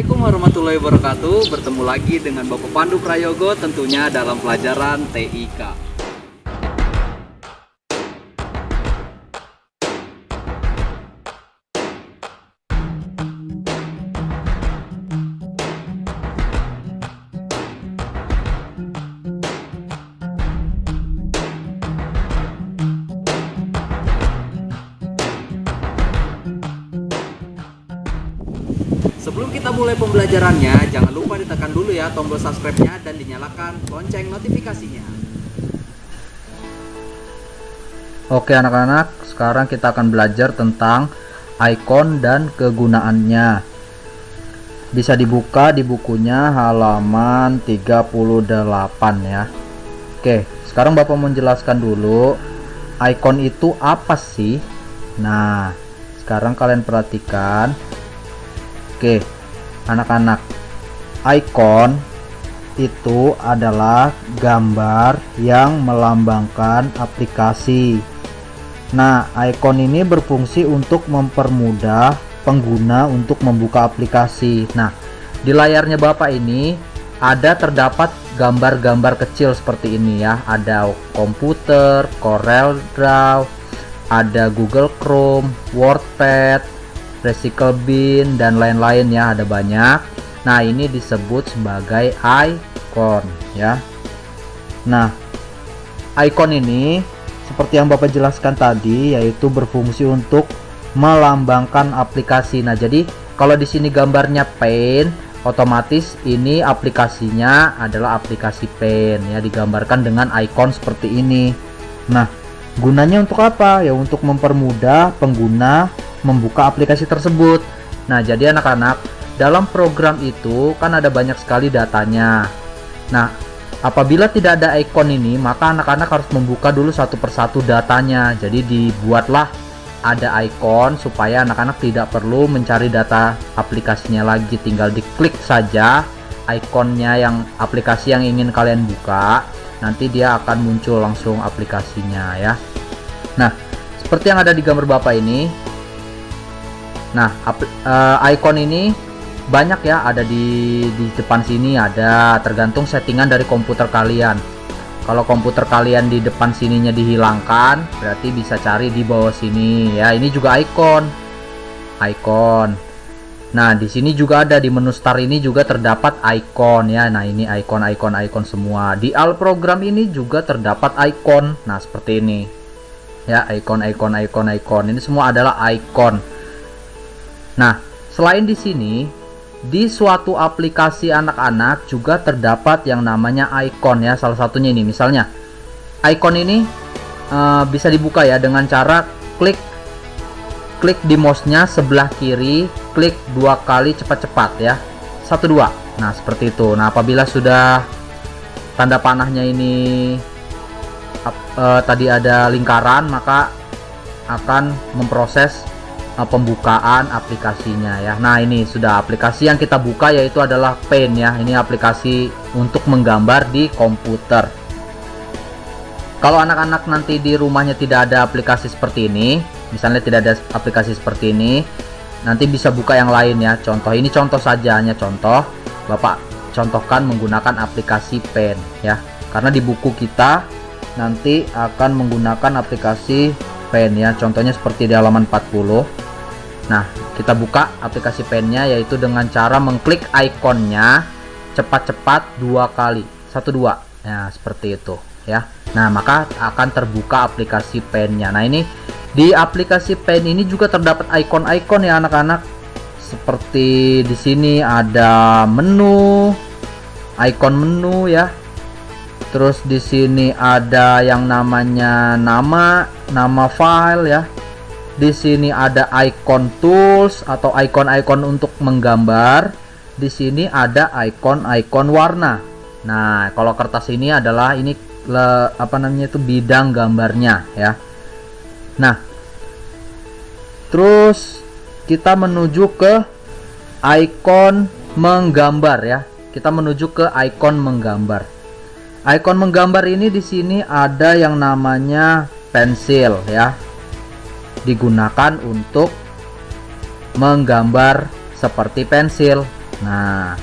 Assalamualaikum warahmatullahi wabarakatuh. Bertemu lagi dengan Bapak Pandu Prayogo tentunya dalam pelajaran TIK. Sebelum kita mulai pembelajarannya, jangan lupa ditekan dulu ya tombol subscribe-nya dan dinyalakan lonceng notifikasinya. Oke anak-anak, sekarang kita akan belajar tentang icon dan kegunaannya. Bisa dibuka di bukunya halaman 38 ya. Oke, sekarang Bapak mau menjelaskan dulu icon itu apa sih? Nah, sekarang kalian perhatikan. Oke, anak-anak, icon itu adalah gambar yang melambangkan aplikasi. Nah, icon ini berfungsi untuk mempermudah pengguna untuk membuka aplikasi. Nah, di layarnya Bapak ini terdapat gambar-gambar kecil seperti ini ya. Ada komputer, Corel Draw, ada Google Chrome, WordPad, Recycle Bin, dan lain-lain ya, ada banyak. Nah, ini disebut sebagai icon ya. Nah, icon ini seperti yang Bapak jelaskan tadi, yaitu berfungsi untuk melambangkan aplikasi. Nah, jadi kalau di sini gambarnya pen, otomatis ini aplikasinya adalah aplikasi pen ya, digambarkan dengan icon seperti ini. Nah, gunanya untuk apa? Ya untuk mempermudah pengguna membuka aplikasi tersebut. Nah, jadi anak-anak, dalam program itu kan ada banyak sekali datanya. Nah, apabila tidak ada icon ini, maka anak-anak harus membuka dulu satu persatu datanya. Jadi dibuatlah ada icon supaya anak-anak tidak perlu mencari data aplikasinya lagi, tinggal diklik saja ikonnya yang aplikasi yang ingin kalian buka, nanti dia akan muncul langsung aplikasinya ya. Nah, seperti yang ada di gambar Bapak ini. Nah, icon ini banyak ya, ada di depan sini, ada tergantung settingan dari komputer kalian. Kalau komputer kalian di depan sininya dihilangkan, berarti bisa cari di bawah sini ya. Ini juga icon. Nah, di sini juga ada di menu start ini juga terdapat icon ya. Nah, ini icon semua. Di all program ini juga terdapat icon. Nah, seperti ini. Ya, icon. Ini semua adalah icon. Nah, selain di sini, di suatu aplikasi anak-anak juga terdapat yang namanya icon ya. Salah satunya ini, misalnya icon ini bisa dibuka ya dengan cara klik di mouse-nya sebelah kiri, klik 2 kali cepat-cepat ya. 1 2. Nah, seperti itu. Nah, apabila sudah tanda panahnya ini tadi ada lingkaran, maka akan memproses pembukaan aplikasinya ya. Nah, ini sudah aplikasi yang kita buka, yaitu adalah pen ya. Ini aplikasi untuk menggambar di komputer. Kalau anak-anak nanti di rumahnya tidak ada aplikasi seperti ini, misalnya tidak ada aplikasi seperti ini, nanti bisa buka yang lain ya. Contoh ini, contoh saja, hanya contoh. Bapak contohkan menggunakan aplikasi pen ya, karena di buku kita nanti akan menggunakan aplikasi pen ya. Contohnya seperti di halaman 40. Nah, kita buka aplikasi pennya, yaitu dengan cara mengklik ikonnya cepat-cepat 2 kali. 1 2. Nah, seperti itu ya. Nah, maka akan terbuka aplikasi pennya. Nah, ini di aplikasi pen ini juga terdapat icon-icon ya anak-anak. Seperti di sini ada menu, icon menu ya. Terus di sini ada yang namanya nama file ya. Di sini ada icon tools atau icon-icon untuk menggambar. Di sini ada icon-icon warna. Nah, kalau kertas ini adalah ini itu bidang gambarnya ya. Nah, terus kita menuju ke icon menggambar ya. Kita menuju ke icon menggambar. Icon menggambar ini di sini ada yang namanya pensil ya. Digunakan untuk menggambar seperti pensil. Nah,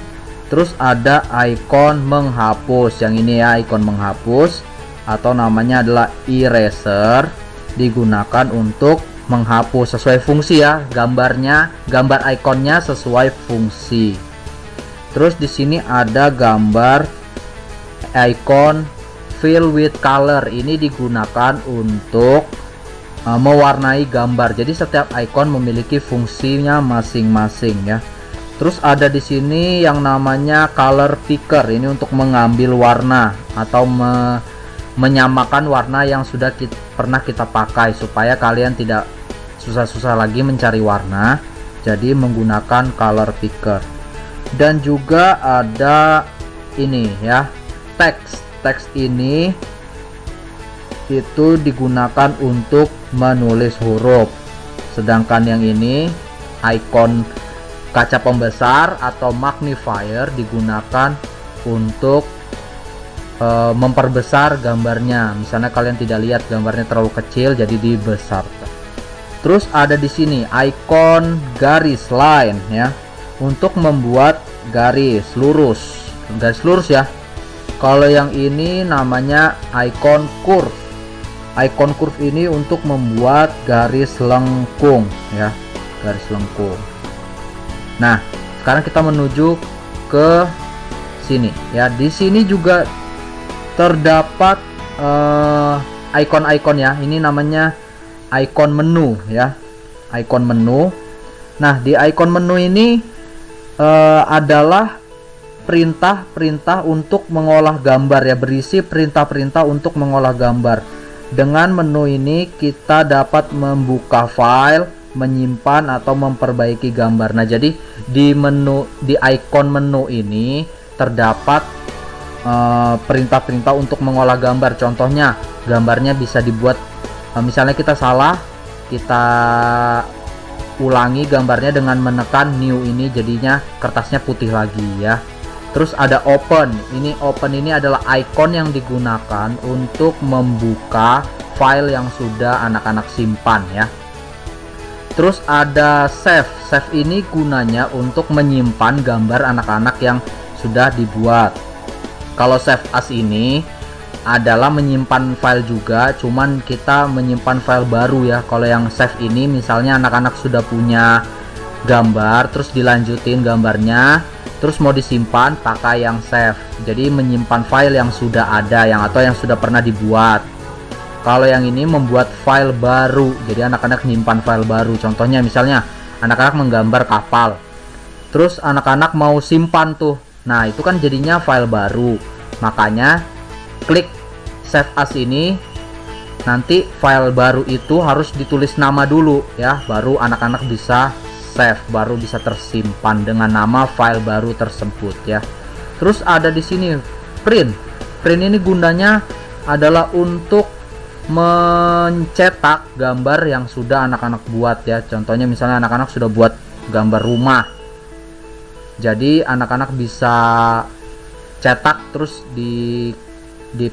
terus ada icon menghapus. Yang ini ya, icon menghapus atau namanya adalah eraser, digunakan untuk menghapus sesuai fungsi ya, gambar ikonnya sesuai fungsi. Terus di sini ada gambar icon fill with color. Ini digunakan untuk mewarnai gambar. Jadi setiap icon memiliki fungsinya masing-masing ya. Terus ada di sini yang namanya color picker. Ini untuk mengambil warna atau menyamakan warna yang sudah pernah kita pakai supaya kalian tidak susah-susah lagi mencari warna. Jadi menggunakan color picker. Dan juga ada ini ya, teks ini itu digunakan untuk menulis huruf, sedangkan yang ini icon kaca pembesar atau magnifier digunakan untuk memperbesar gambarnya. Misalnya kalian tidak lihat gambarnya terlalu kecil, jadi dibesarkan. Terus ada di sini icon garis line ya, untuk membuat garis lurus ya. Kalau yang ini namanya icon curve. Icon curve ini untuk membuat garis lengkung ya, garis lengkung. Nah, sekarang kita menuju ke sini ya. Di sini juga terdapat icon-icon ya. Ini namanya icon menu ya, icon menu. Nah, di icon menu ini adalah perintah-perintah untuk mengolah gambar ya, berisi perintah-perintah untuk mengolah gambar. Dengan menu ini kita dapat membuka file, menyimpan atau memperbaiki gambar. Nah, jadi di icon menu ini terdapat perintah-perintah untuk mengolah gambar. Contohnya, gambarnya bisa dibuat misalnya kita salah, kita ulangi gambarnya dengan menekan new ini, jadinya kertasnya putih lagi ya. Terus ada open. Open ini adalah icon yang digunakan untuk membuka file yang sudah anak-anak simpan ya. Terus ada save. Save ini gunanya untuk menyimpan gambar anak-anak yang sudah dibuat. Kalau save as ini adalah menyimpan file juga, cuman kita menyimpan file baru ya. Kalau yang save ini misalnya anak-anak sudah punya gambar, terus dilanjutin gambarnya, terus mau disimpan pakai yang save. Jadi menyimpan file yang sudah ada, atau yang sudah pernah dibuat. Kalau yang ini membuat file baru, jadi anak-anak menyimpan file baru. Contohnya misalnya anak-anak menggambar kapal, terus anak-anak mau simpan tuh. Nah, itu kan jadinya file baru. Makanya klik save as ini, nanti file baru itu harus ditulis nama dulu ya, baru anak-anak bisa save, baru bisa tersimpan dengan nama file baru tersebut ya. Terus ada di sini print. Print ini gunanya adalah untuk mencetak gambar yang sudah anak-anak buat ya. Contohnya misalnya anak-anak sudah buat gambar rumah, jadi anak-anak bisa cetak terus di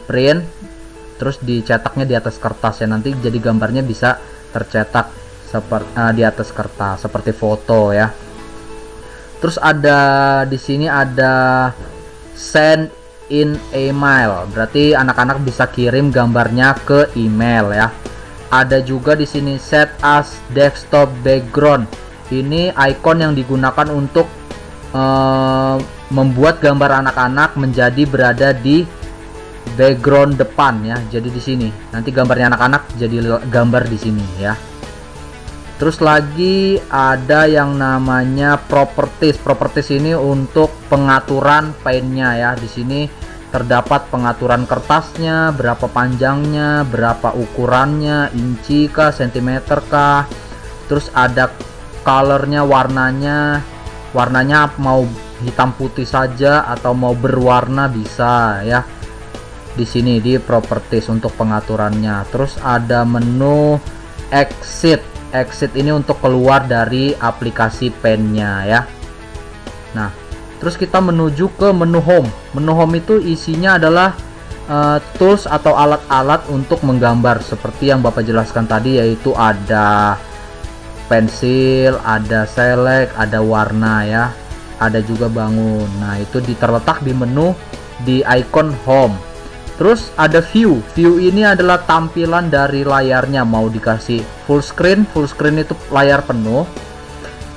print, terus dicetaknya di atas kertas ya. Nanti jadi gambarnya bisa tercetak seperti di atas kertas seperti foto ya. Terus ada di sini ada send in email, berarti anak-anak bisa kirim gambarnya ke email ya. Ada juga di sini set as desktop background. Ini icon yang digunakan untuk membuat gambar anak-anak menjadi berada di background depan ya. Jadi di sini nanti gambarnya anak-anak jadi gambar di sini ya. Terus lagi ada yang namanya properties. Properties ini untuk pengaturan paintnya ya. Di sini terdapat pengaturan kertasnya, berapa panjangnya, berapa ukurannya, inci kah, sentimeter kah. Terus ada colornya, warnanya mau hitam putih saja atau mau berwarna bisa ya. Di sini di properties untuk pengaturannya. Terus ada menu exit. Exit ini untuk keluar dari aplikasi pennya ya. Nah, terus kita menuju ke menu home. Menu home itu isinya adalah tools atau alat-alat untuk menggambar seperti yang Bapak jelaskan tadi, yaitu ada pensil, ada select, ada warna ya. ada juga bangun. Nah, itu terletak di menu di icon home. Terus ada view. View ini adalah tampilan dari layarnya, mau dikasih full screen itu layar penuh,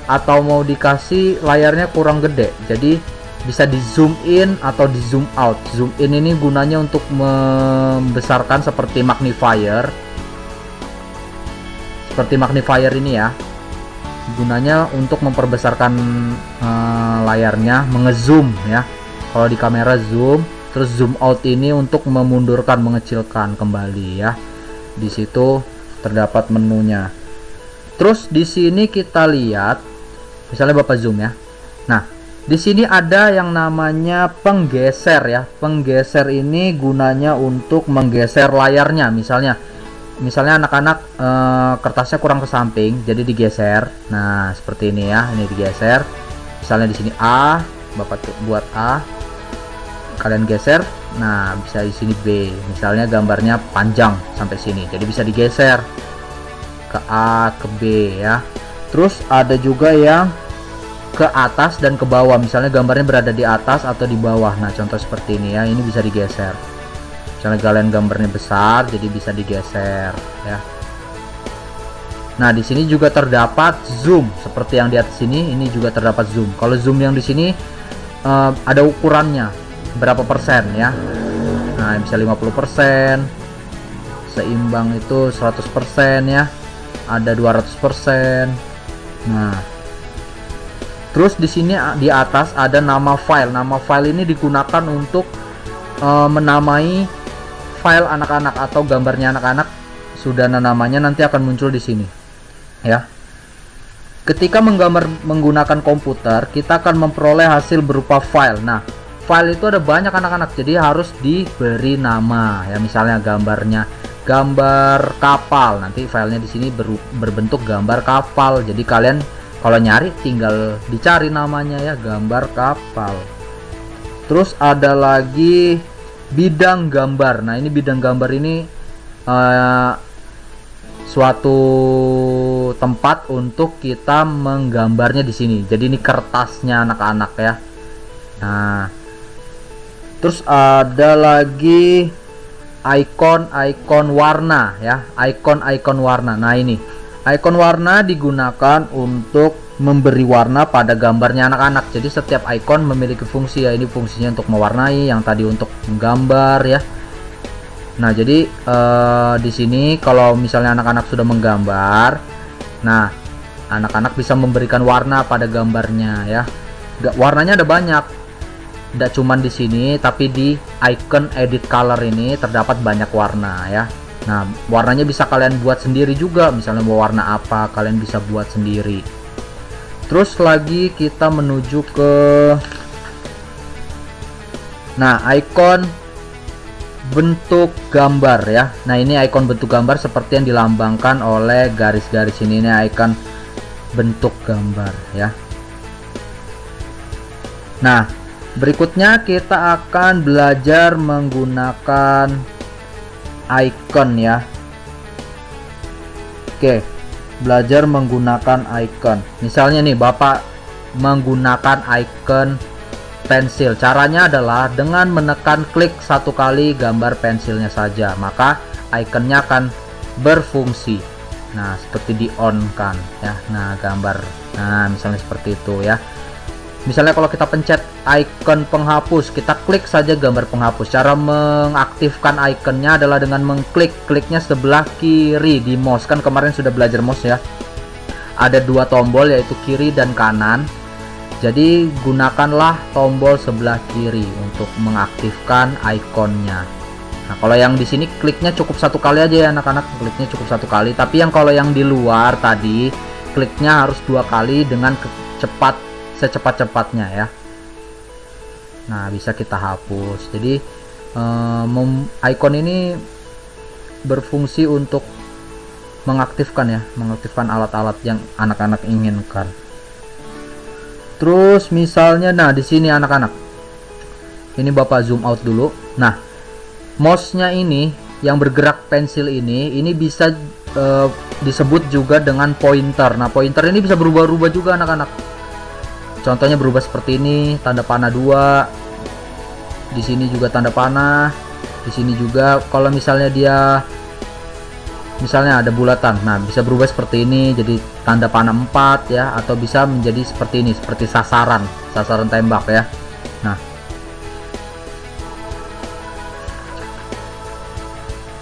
atau mau dikasih layarnya kurang gede. Jadi bisa di zoom in atau di zoom out. Zoom in ini gunanya untuk membesarkan seperti magnifier. Seperti magnifier ini ya. Gunanya untuk memperbesarkan layarnya, mengezoom ya. Kalau di kamera zoom, terus zoom out ini untuk memundurkan, mengecilkan kembali ya. Di situ terdapat menunya. Terus di sini kita lihat, misalnya Bapak zoom ya. Nah, di sini ada yang namanya penggeser ya. Penggeser ini gunanya untuk menggeser layarnya. Misalnya anak-anak kertasnya kurang ke samping, jadi digeser. Nah, seperti ini ya. Ini digeser. Misalnya di sini A, Bapak buat A. Kalian geser. Nah, bisa di sini B. Misalnya gambarnya panjang sampai sini. Jadi bisa digeser ke A, ke B ya. Terus ada juga yang ke atas dan ke bawah. Misalnya gambarnya berada di atas atau di bawah. Nah, contoh seperti ini ya. Ini bisa digeser. Misalnya kalian gambarnya besar, jadi bisa digeser ya. Nah, di sini juga terdapat zoom seperti yang di atas ini. Ini juga terdapat zoom. Kalau zoom yang di sini ada ukurannya berapa persen ya. Nah, bisa 50%, seimbang itu 100% ya. Ada 200%. Nah, terus di sini di atas ada nama file. Nama file ini digunakan untuk menamai file anak-anak atau gambarnya anak-anak. Sudah namanya nanti akan muncul di sini ya. Ketika menggambar menggunakan komputer, kita akan memperoleh hasil berupa file. Nah, file itu ada banyak anak-anak, jadi harus diberi nama ya. Misalnya gambarnya gambar kapal, nanti filenya di sini berbentuk gambar kapal. Jadi kalian kalau nyari tinggal dicari namanya ya, gambar kapal. Terus ada lagi bidang gambar. Nah, ini bidang gambar ini suatu tempat untuk kita menggambarnya di sini. Jadi ini kertasnya anak-anak ya. Nah, terus ada lagi icon warna ya. Icon warna. Nah, ini icon warna digunakan untuk memberi warna pada gambarnya anak-anak. Jadi setiap icon memiliki fungsi ya. Ini fungsinya untuk mewarnai, yang tadi untuk menggambar ya. Nah, jadi di sini kalau misalnya anak-anak sudah menggambar, nah anak-anak bisa memberikan warna pada gambarnya ya. Warnanya ada banyak. Tidak cuman di sini, tapi di icon edit color ini terdapat banyak warna ya. Nah, warnanya bisa kalian buat sendiri juga. Misalnya mau warna apa, kalian bisa buat sendiri. Terus lagi kita menuju ke icon bentuk gambar ya. Nah, ini icon bentuk gambar seperti yang dilambangkan oleh garis-garis ini. Ini icon bentuk gambar ya. Nah, berikutnya kita akan belajar menggunakan icon ya. Oke, belajar menggunakan icon. Misalnya nih Bapak menggunakan icon pensil. Caranya adalah dengan menekan klik satu kali gambar pensilnya saja, maka iconnya akan berfungsi. Nah, seperti di on kan ya. Nah, gambar. Nah, misalnya seperti itu ya. Misalnya kalau kita pencet icon penghapus, kita klik saja gambar penghapus. Cara mengaktifkan iconnya adalah dengan kliknya sebelah kiri di mouse. Kan kemarin sudah belajar mouse ya. Ada dua tombol yaitu kiri dan kanan. Jadi gunakanlah tombol sebelah kiri untuk mengaktifkan ikonnya. Nah, kalau yang di sini kliknya cukup satu kali aja ya anak-anak. Kliknya cukup satu kali. Tapi yang kalau yang di luar tadi kliknya harus dua kali dengan secepat-cepatnya ya. Nah, bisa kita hapus. Jadi icon ini berfungsi untuk mengaktifkan alat-alat yang anak-anak inginkan. Terus misalnya, nah di sini anak-anak, ini Bapak zoom out dulu. Nah, mouse-nya ini yang bergerak pensil ini bisa disebut juga dengan pointer. Nah, pointer ini bisa berubah-ubah juga anak-anak. contohnya berubah seperti ini, tanda panah 2. Di sini juga tanda panah. Di sini juga kalau misalnya dia misalnya ada bulatan, nah bisa berubah seperti ini jadi tanda panah 4 ya, atau bisa menjadi seperti ini, seperti sasaran tembak ya. Nah,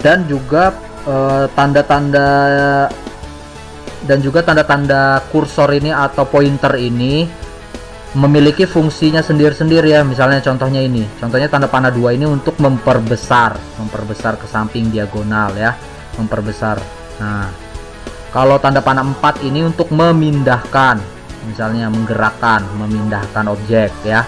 dan juga tanda-tanda kursor ini atau pointer ini memiliki fungsinya sendiri-sendiri ya. Misalnya contohnya ini, contohnya tanda panah 2 ini untuk memperbesar ke samping diagonal ya, memperbesar. Nah, kalau tanda panah 4 ini untuk memindahkan, misalnya menggerakkan, memindahkan objek ya.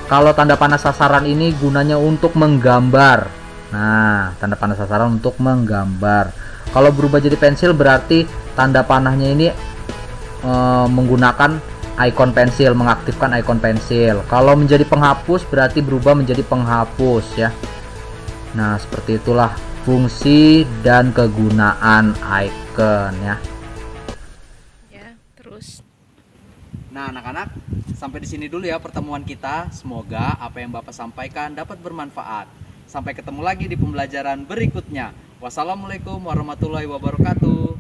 Kalau tanda panah sasaran ini gunanya untuk menggambar. Nah, tanda panah sasaran untuk menggambar. Kalau berubah jadi pensil berarti tanda panahnya ini menggunakan ikon pensil, mengaktifkan ikon pensil. Kalau menjadi penghapus berarti berubah menjadi penghapus ya. Nah, seperti itulah fungsi dan kegunaan icon ya. Ya, terus. Nah, anak-anak, sampai di sini dulu ya pertemuan kita. Semoga apa yang Bapak sampaikan dapat bermanfaat. Sampai ketemu lagi di pembelajaran berikutnya. Wassalamualaikum warahmatullahi wabarakatuh.